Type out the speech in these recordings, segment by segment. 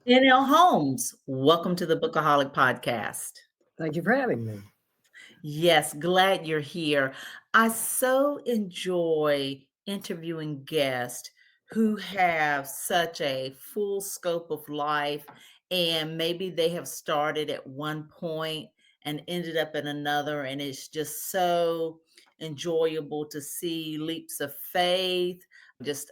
NL Holmes, welcome to the Bookaholic Podcast. Thank you for having me. Yes, glad you're here. I so enjoy interviewing guests who have such a full scope of life, and maybe they have started at one point and ended up in another, and it's just so enjoyable to see leaps of faith, just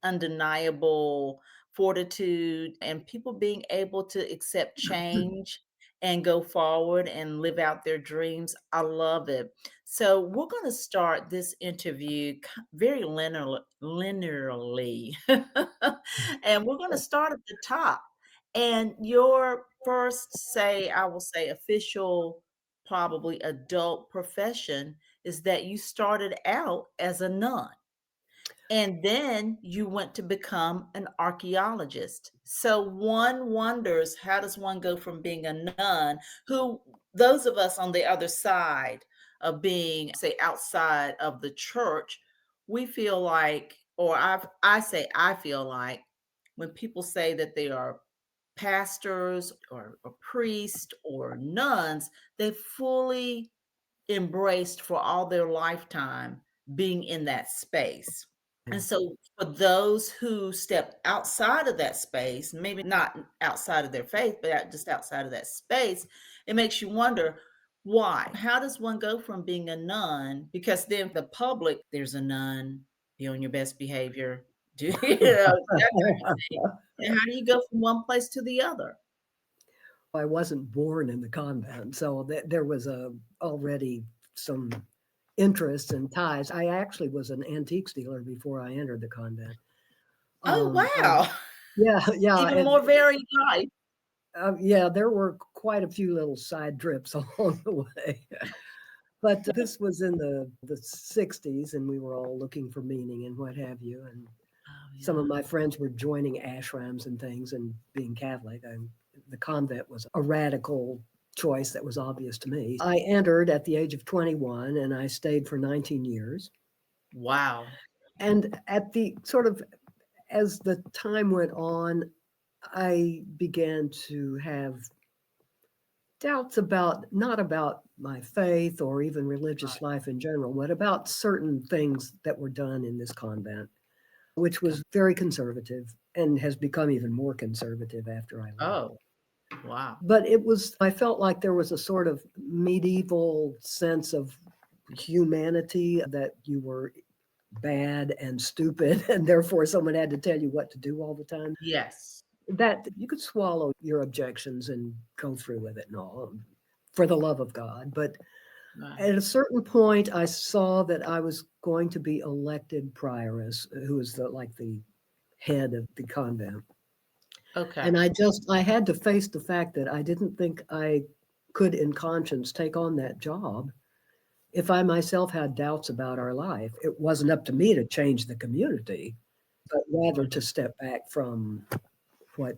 undeniable fortitude, and people being able to accept change and go forward and live out their dreams. I love it. So we're going to start this interview very linearly. And we're going to start at the top. And your first, I will say, official, probably adult profession is that you started out as a nun. And then you went to become an archaeologist. So one wonders, how does one go from being a nun, who those of us on the other side of being, say, outside of the church, we feel like, or I feel like when people say that they are pastors or priests or nuns, they fully embraced for all their lifetime being in that space. And so for those who step outside of that space, maybe not outside of their faith, but just outside of that space, it makes you wonder why. How does one go from being a nun? Because then the public, there's a nun, be on your best behavior, do that type of thing. And how do you go from one place to the other? I wasn't born in the convent, so there was already some interest and ties. I actually was an antiques dealer before I entered the convent. Oh, I, wow. yeah, yeah, Even more varied life. yeah. There were quite a few little side trips along the way, but this was in the '60s, and we were all looking for meaning and what have you. And Oh, some of yeah. my friends were joining ashrams and things, and being Catholic, the convent was a radical choice that was obvious to me. I entered at the age of 21 and I stayed for 19 years. Wow. And at the sort of, as the time went on, I began to have doubts about, not about my faith or even religious Right. life in general, but about certain things that were done in this convent, which Okay. was very conservative and has become even more conservative after I left. Oh, wow. But I felt like there was a sort of medieval sense of humanity, that you were bad and stupid, and therefore someone had to tell you what to do all the time. Yes. That you could swallow your objections and go through with it and all, for the love of God. But Right. at a certain point, I saw that I was going to be elected prioress, who was the head of the convent. Okay. And I had to face the fact that I didn't think I could, in conscience, take on that job if I myself had doubts about our life. It wasn't up to me to change the community, but rather Right. to step back from what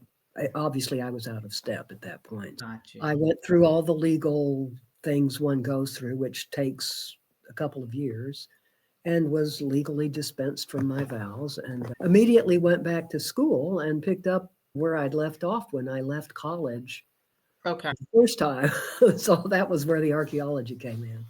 obviously I was out of step at that point. Got you. I went through all the legal things one goes through, which takes a couple of years, and was legally dispensed from my vows, and immediately went back to school and picked up where I'd left off when I left college Okay. the first time. So that was where the archaeology came in.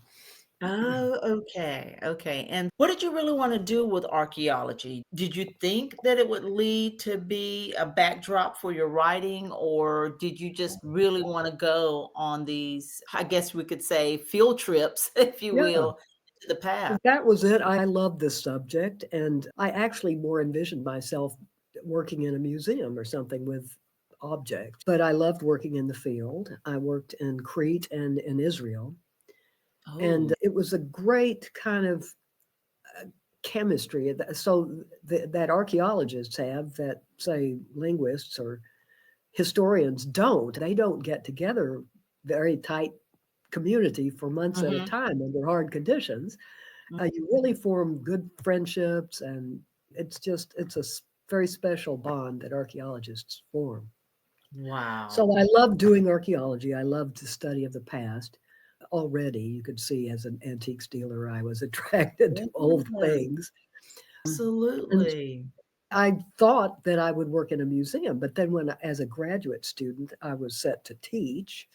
Oh, okay. Okay. And what did you really want to do with archaeology? Did you think that it would lead to be a backdrop for your writing, or did you just really want to go on these, I guess we could say, field trips, if you Yeah, will, to the past? that was it. I loved this subject, and I actually more envisioned myself working in a museum or something with objects. But I loved working in the field. I worked in Crete and in Israel, Oh, and it was a great kind of chemistry. That archaeologists have, that say linguists or historians don't. They don't get together very tight community for months at a hmm. time under hard conditions. You really form good friendships, and it's very special bond that archaeologists form. Wow. So I love doing archaeology. I love the study of the past. Already, you could see as an antiques dealer, I was attracted to old Yeah, things. And absolutely. I thought that I would work in a museum, but then as a graduate student, I was set to teach,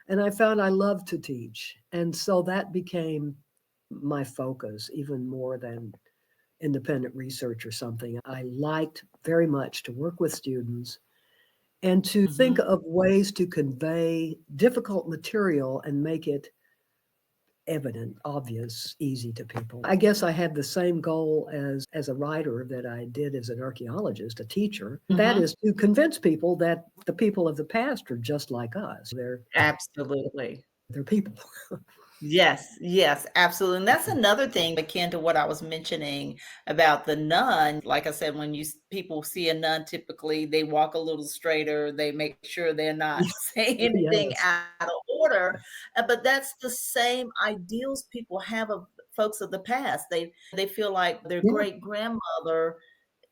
and I found I loved to teach. And so that became my focus even more than independent research or something. I liked very much to work with students and to think Mhm. of ways to convey difficult material and make it evident, obvious, easy to people. I guess I had the same goal as a writer that I did as an archaeologist, a teacher. That Mhm. is to convince people that the people of the past are just like us. Absolutely. They're people. Yes, yes, absolutely, and that's another thing akin to what I was mentioning about the nun. Like I said, when people see a nun, typically, they walk a little straighter, they make sure they're not saying anything Yes. out of order, but that's the same ideals people have of folks of the past. They feel like their Yeah. great-grandmother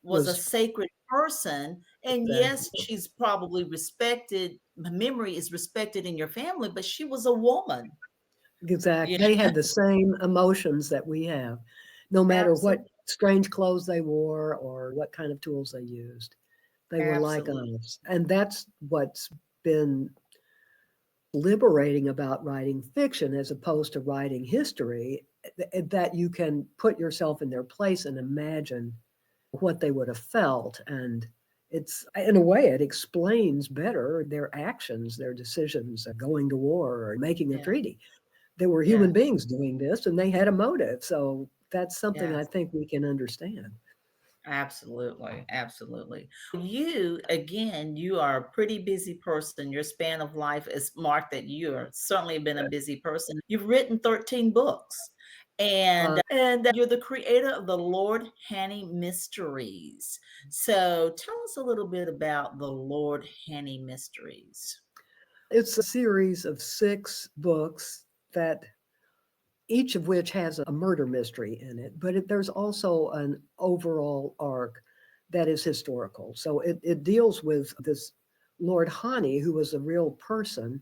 was a Was sacred person, and yes, exactly. she's probably respected, memory is respected in your family, but she was a woman. Exactly. Yeah, They had the same emotions that we have, no matter what absolutely. strange clothes they wore or what kind of tools they used. They were like Absolutely. us. And that's what's been liberating about writing fiction as opposed to writing history, that you can put yourself in their place and imagine what they would have felt. And it's, in a way, it explains better their actions, their decisions, going to war or making a Yeah, treaty. There were yeah, human beings doing this and they had a motive. So that's something I yes, think we can understand. absolutely, absolutely. You, again, you are a pretty busy person. Your span of life is marked that you're certainly been a busy person. You've written 13 books, and you're the creator of the Lord Hanney Mysteries. So tell us a little bit about the Lord Hanney Mysteries. It's a series of 6 books that each of which has a murder mystery in it, but there's also an overall arc that is historical. So it deals with this Lord Hani, who was a real person.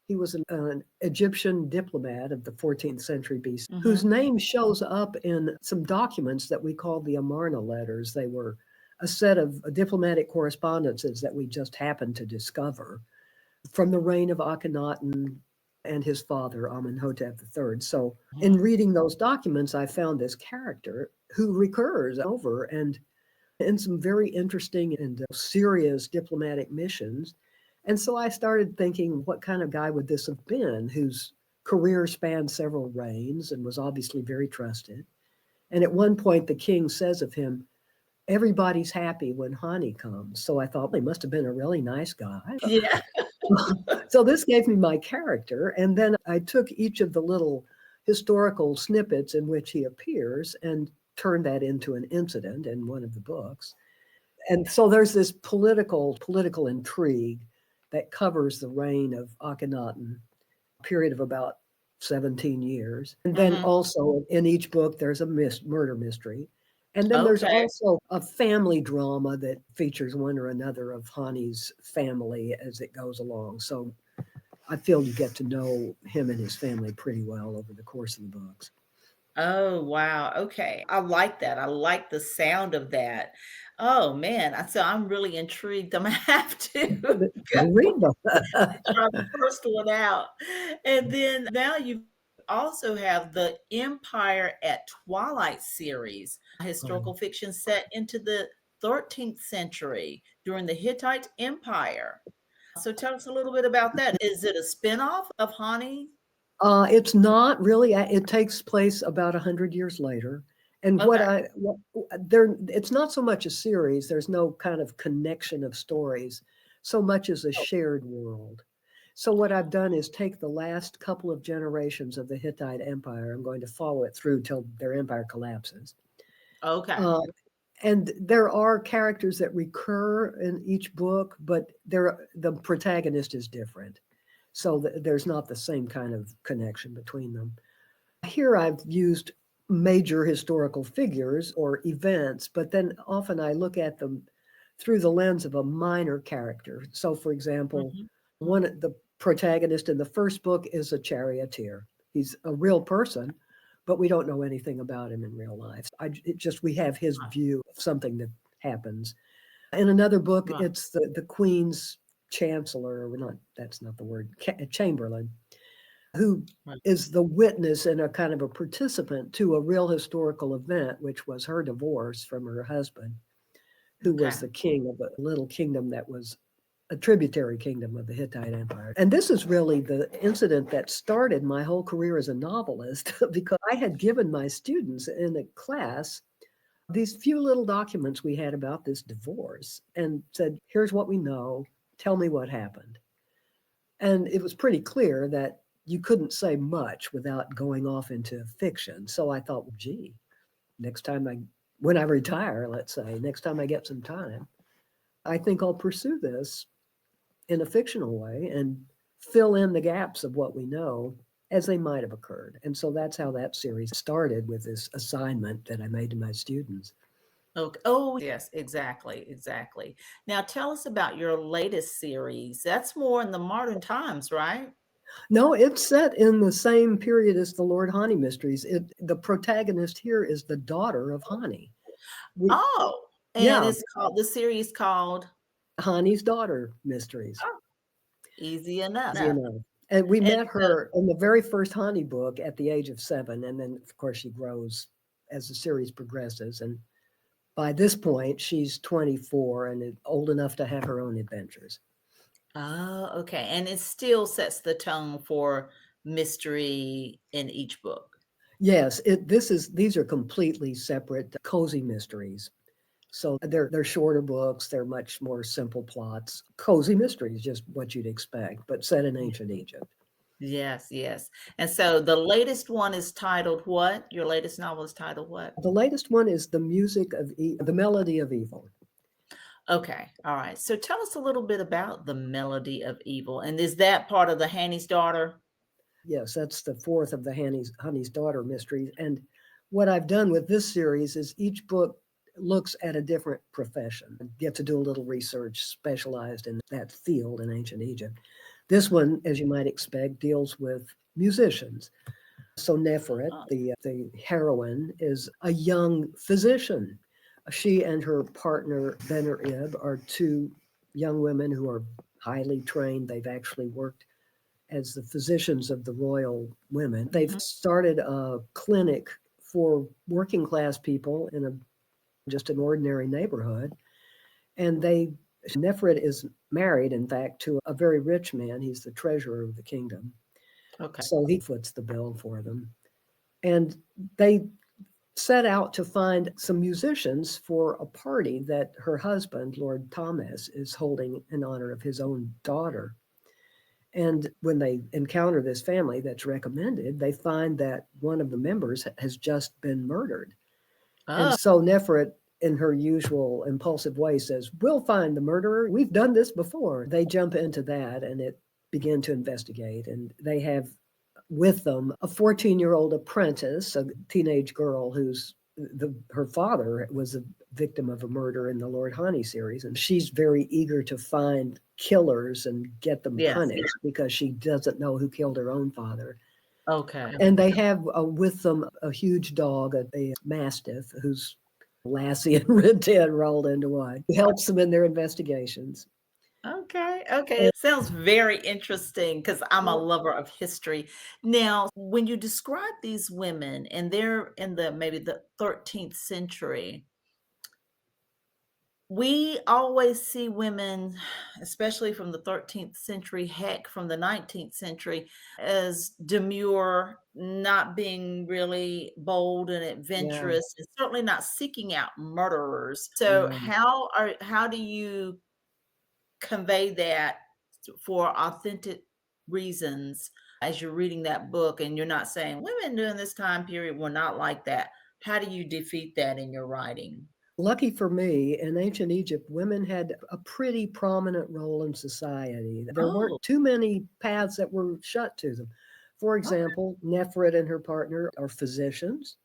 He was an Egyptian diplomat of the 14th century BC, whose Mhm. name shows up in some documents that we call the Amarna letters. They were a set of diplomatic correspondences that we just happened to discover from the reign of Akhenaten and his father, Amenhotep III. So, in Mhm. reading those documents, I found this character who recurs over and in some very interesting and serious diplomatic missions. And so I started thinking, what kind of guy would this have been, whose career spanned several reigns and was obviously very trusted? And at one point, the king says of him, everybody's happy when Hani comes. So I thought, well, he must have been a really nice guy. Yeah. So this gave me my character, and then I took each of the little historical snippets in which he appears and turned that into an incident in one of the books. And so there's this political intrigue that covers the reign of Akhenaten, a period of about 17 years. And then Mhm. also in each book there's a murder mystery. And then there's Okay. also a family drama that features one or another of Hani's family as it goes along. So I feel you get to know him and his family pretty well over the course of the books. Oh, wow, okay. I like that, I like the sound of that. Oh, man, so I'm really intrigued. Imma have to Go read them. try the first one out. And then now you also have the Empire at Twilight series, a Um, historical fiction set into the 13th century during the Hittite Empire. So tell us a little bit about that. Is it a spinoff of Hani? it's not really. It takes place about 100 years later, and Okay. there, it's not so much a series. There's no kind of connection of stories, so much as a shared world. So what I've done is take the last couple of generations of the Hittite Empire. I'm going to follow it through till their empire collapses. Okay. Uh, and there are characters that recur in each book, but the protagonist is different. So there's not the same kind of connection between them. Here I've used major historical figures or events, but then often I look at them through the lens of a minor character. So, for example, Mhm. the protagonist in the first book is a charioteer. He's a real person, but we don't know anything about him in real life. We have his view of something that happens. In another book, Right. it's the Queen's Chancellor, or not, that's not the word, Chamberlain, who Right. is the witness and a kind of a participant to a real historical event, which was her divorce from her husband, who Okay. was the king of a little kingdom that was a tributary kingdom of the Hittite Empire. And this is really the incident that started my whole career as a novelist because I had given my students in a class these few little documents we had about this divorce and said, here's what we know, tell me what happened. And it was pretty clear that you couldn't say much without going off into fiction. So I thought, well, gee, next time when I retire, let's say, next time I get some time, I think I'll pursue this in a fictional way and fill in the gaps of what we know as they might have occurred. And so that's how that series started, with this assignment that I made to my students. Okay. Oh, yes, exactly, exactly. Now tell us about your latest series. That's more in the modern times, right? No, it's set in the same period as the Lord Hani mysteries. The protagonist here is the daughter of Hani. We, Oh, and yeah, it's called the series called Hani's daughter mysteries. oh, Easy Enough. Easy enough. And we And met her in the very first Hani book at the age of 7, and then of course she grows as the series progresses. And by this point, she's 24 and is old enough to have her own adventures. oh, okay. And it still sets the tone for mystery in each book. Yes, these are completely separate cozy mysteries. So they're shorter books, they're much more simple plots. Cozy mysteries, just what you'd expect, but set in ancient Egypt. Yes, yes. And so the latest one is titled what? Your latest novel is titled what? The latest one is the melody of evil. Okay. All right. So tell us a little bit about the Melody of Evil. And is that part of the Hanny's daughter? Yes, that's the fourth of the Honey's Daughter mysteries. And what I've done with this series is each book looks at a different profession. I get to do a little research specialized in that field in ancient Egypt. This one, as you might expect, deals with musicians. So Neferet, Oh, the heroine, is a young physician. She and her partner Bener Ib are two young women who are highly trained. They've actually worked as the physicians of the royal women. They've mhm. started a clinic for working class people in just an ordinary neighborhood. And Nefret is married, in fact, to a very rich man. He's the treasurer of the kingdom. Okay. So he foots the bill for them. And they set out to find some musicians for a party that her husband, Lord Thomas, is holding in honor of his own daughter. And when they encounter this family that's recommended, they find that one of the members has just been murdered. And Oh, so Nefret, in her usual impulsive way, says, we'll find the murderer. We've done this before. They jump into that and begin to investigate. And they have with them a 14-year-old apprentice, a teenage girl her father was a victim of a murder in the Lord Hani series, and she's very eager to find killers and get them yes. punished because she doesn't know who killed her own father. Okay. And they have with them a huge dog, a mastiff, who's Lassie and Red Ted rolled into one. It helps them in their investigations. Okay. Okay. And It sounds very interesting because I'm a lover of history. Now, when you describe these women and they're in the maybe the 13th century, we always see women, especially from the 13th century, heck, from the 19th century, as demure, not being really bold and yeah, adventurous, and certainly not seeking out murderers. So, yeah. how do you convey that for authentic reasons as you're reading that book and you're not saying women during this time period were not like that? How do you defeat that in your writing? Lucky for me, in ancient Egypt, women had a pretty prominent role in society. There Oh, weren't too many paths that were shut to them. For okay, example, Nefret and her partner are physicians,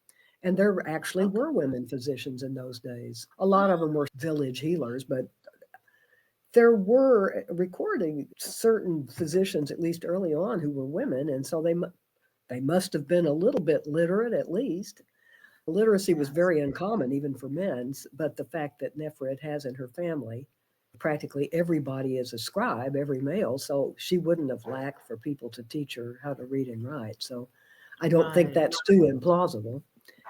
and there actually okay. were women physicians in those days. A lot of them were village healers, but there were recording certain physicians, at least early on, who were women, and so they must have been a little bit literate at least. Literacy was Yes. very uncommon even for men, but the fact that Nefret has in her family, practically everybody is a scribe, every male, so she wouldn't have lacked for people to teach her how to read and write. So I don't think Right. that's too implausible,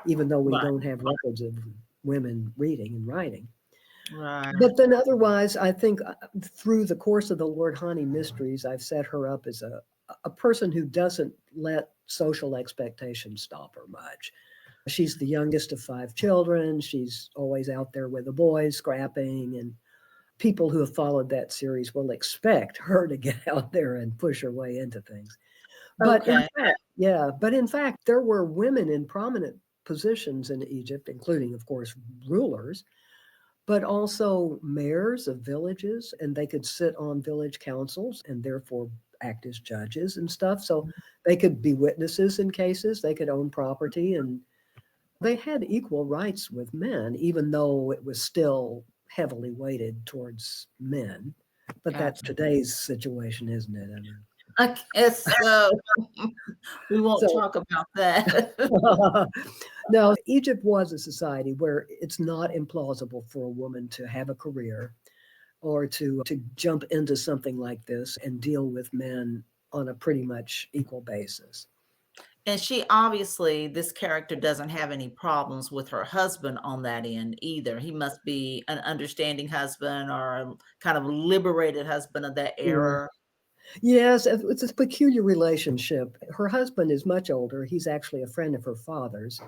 even though we Right. don't have records of women reading and writing. Right. But then otherwise, I think through the course of the Lord Hani mysteries, I've set her up as a person who doesn't let social expectations stop her much. She's the youngest of five children. She's always out there with the boys, scrapping, and people who have followed that series will expect her to get out there and push her way into things. But in Okay. fact, yeah, but in fact, there were women in prominent positions in Egypt, including, of course, rulers, but also mayors of villages, and they could sit on village councils and therefore act as judges and stuff. So they could be witnesses in cases, they could own property, and they had equal rights with men, even though it was still heavily weighted towards men. But that's Gotcha. today's situation, isn't it? I mean, I guess so. We won't so talk about that. now, Egypt was a society where it's not implausible for a woman to have a career or to jump into something like this and deal with men on a pretty much equal basis. And she obviously, this character doesn't have any problems with her husband on that end either. He must be an understanding husband or a kind of liberated husband of that Yeah. era. Yes, it's a peculiar relationship. Her husband is much older. He's actually a friend of her father's.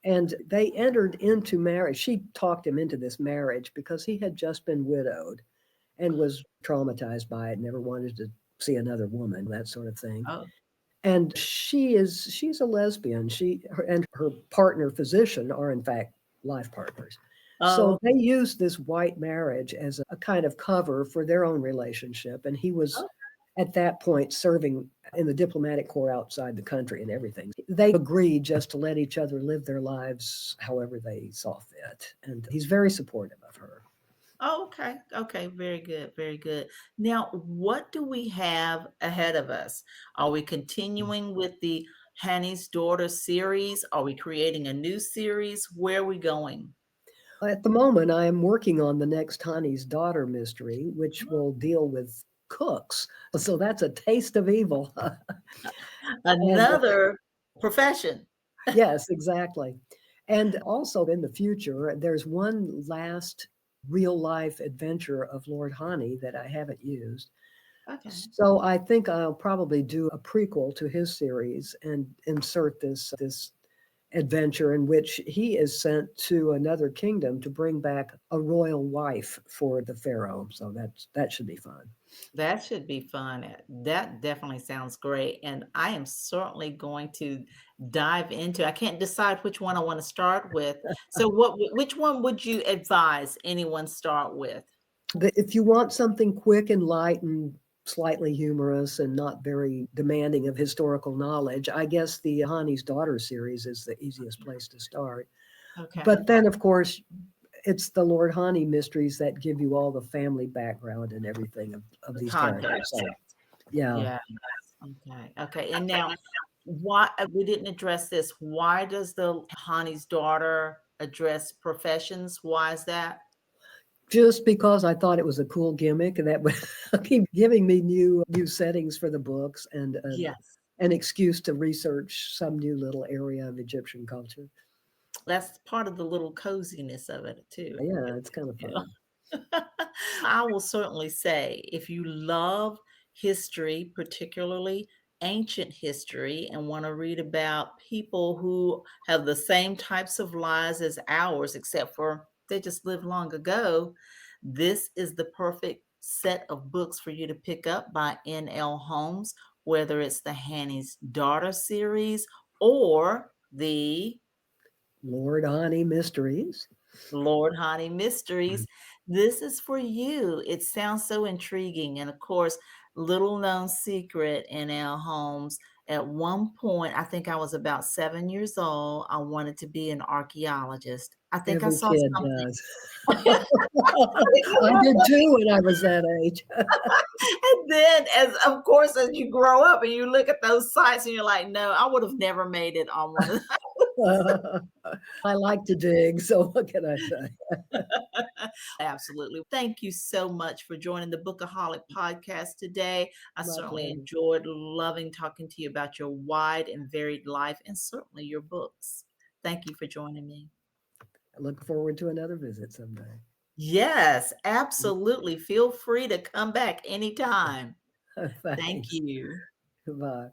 And they entered into marriage. She talked him into this marriage because he had just been widowed and was traumatized by it, never wanted to see another woman, that sort of thing. Oh, And she's a lesbian. And her partner physician are in fact life partners. So oh, they used this white marriage as a kind of cover for their own relationship. And he was oh, at that point serving in the diplomatic corps outside the country and everything. They agreed just to let each other live their lives however they saw fit. And he's very supportive of her. oh, okay. Okay. Very good. Very good. Now, what do we have ahead of us? Are we continuing with the Hanny's Daughter series? Are we creating a new series? Where are we going? At the moment, I am working on the next Honey's Daughter mystery, which will deal with cooks. So that's a taste of evil. And Another profession. yes, exactly. And also in the future, there's one last real life adventure of Lord Hani that I haven't used. Okay. So I think I'll probably do a prequel to his series and insert this adventure in which he is sent to another kingdom to bring back a royal wife for the pharaoh. So that should be fun. That should be fun. That definitely sounds great. And I am certainly going to dive into. I can't decide which one I want to start with. So which one would you advise anyone start with? If you want something quick and light and slightly humorous and not very demanding of historical knowledge, I guess the Hani's Daughter series is the easiest place to start. Okay. But then, of course, it's the Lord Hani mysteries that give you all the family background and everything of The these characters. context. So, yeah. Yeah. Okay. Okay. And now why we didn't address this. Why does the Hani's daughter address professions? Why is that? Just because I thought it was a cool gimmick and that would keep giving me new settings for the books and Yes. an excuse to research some new little area of Egyptian culture. That's part of the little coziness of it too. Yeah, it's kind of You know? fun. I will certainly say if you love history, particularly ancient history, and want to read about people who have the same types of lives as ours, except for they just lived long ago, this is the perfect set of books for you to pick up by N.L. Holmes, whether it's the Hanny's Daughter series or the Lord Ani Mysteries. Lord Honey Mysteries. This is for you. It sounds so intriguing. And of course, little known secret in our homes. At one point, I think I was about 7 years old. I wanted to be an archaeologist. I think I Every saw kid something. does. I did too when I was that age. And then, as of course, as you grow up and you look at those sites and you're like, no, I would have never made it on one of those. I like to dig, so what can I say? Absolutely. Thank you so much for joining the Bookaholic Podcast today. I My certainly pleasure. enjoyed loving talking to you about your wide and varied life and certainly your books. Thank you for joining me. I look forward to another visit someday. Yes, absolutely. Feel free to come back anytime. Thank Thanks. you. Goodbye.